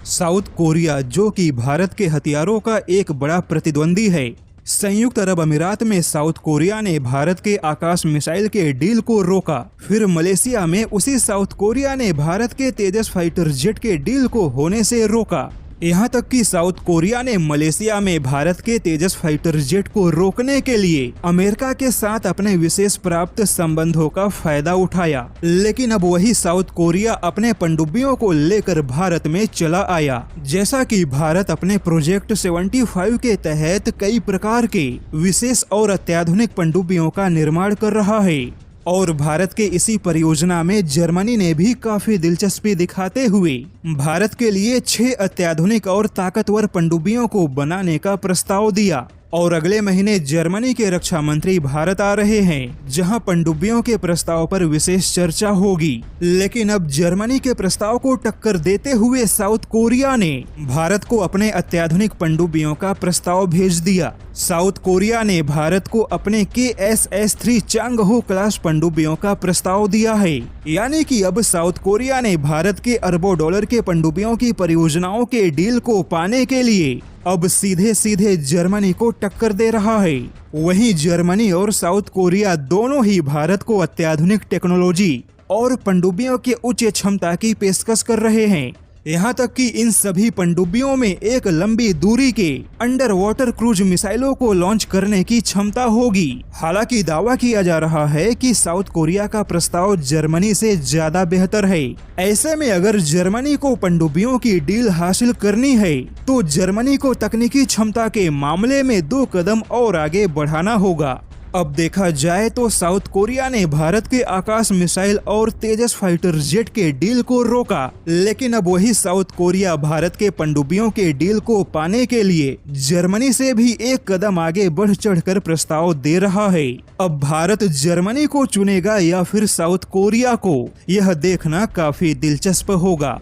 South Korea, जो कि भारत के हथियारों का एक बड़ा प्रतिद्वंदी है। संयुक्त अरब अमीरात में साउथ कोरिया ने भारत के आकाश मिसाइल के डील को रोका। फिर मलेशिया में उसी साउथ कोरिया ने भारत के तेजस फाइटर जेट के डील को होने से रोका। यहाँ तक कि साउथ कोरिया ने मलेशिया में भारत के तेजस फाइटर जेट को रोकने के लिए अमेरिका के साथ अपने विशेष प्राप्त संबंधों का फायदा उठाया। लेकिन अब वही साउथ कोरिया अपने पनडुब्बियों को लेकर भारत में चला आया। जैसा कि भारत अपने प्रोजेक्ट 75 के तहत कई प्रकार के विशेष और अत्याधुनिक पनडुब्बियों का निर्माण कर रहा है। और भारत के इसी परियोजना में जर्मनी ने भी काफी दिलचस्पी दिखाते हुए भारत के लिए 6 अत्याधुनिक और ताकतवर पनडुब्बियों को बनाने का प्रस्ताव दिया। और अगले महीने जर्मनी के रक्षा मंत्री भारत आ रहे हैं, जहां पनडुब्बियों के प्रस्ताव पर विशेष चर्चा होगी। लेकिन अब जर्मनी के प्रस्ताव को टक्कर देते हुए साउथ कोरिया ने भारत को अपने अत्याधुनिक पनडुब्बियों का प्रस्ताव भेज दिया। साउथ कोरिया ने भारत को अपने KSS-3 चांग हो क्लास पनडुब्बियों का प्रस्ताव दिया है। यानी कि अब साउथ कोरिया ने भारत के अरबों डॉलर के पनडुब्बियों की परियोजनाओं के डील को पाने के लिए अब सीधे सीधे जर्मनी को टक्कर दे रहा है। वहीं जर्मनी और साउथ कोरिया दोनों ही भारत को अत्याधुनिक टेक्नोलॉजी और पनडुब्बियों के उच्च क्षमता की पेशकश कर रहे हैं। यहाँ तक कि इन सभी पनडुब्बियों में एक लंबी दूरी के अंडर वाटर क्रूज मिसाइलों को लॉन्च करने की क्षमता होगी। हालांकि दावा किया जा रहा है कि साउथ कोरिया का प्रस्ताव जर्मनी से ज्यादा बेहतर है। ऐसे में अगर जर्मनी को पनडुब्बियों की डील हासिल करनी है तो जर्मनी को तकनीकी क्षमता के मामले में 2 कदम और आगे बढ़ाना होगा। अब देखा जाए तो साउथ कोरिया ने भारत के आकाश मिसाइल और तेजस फाइटर जेट के डील को रोका। लेकिन अब वही साउथ कोरिया भारत के पनडुब्बियों के डील को पाने के लिए जर्मनी से भी 1 कदम आगे बढ़ चढ़कर प्रस्ताव दे रहा है। अब भारत जर्मनी को चुनेगा या फिर साउथ कोरिया को, यह देखना काफी दिलचस्प होगा।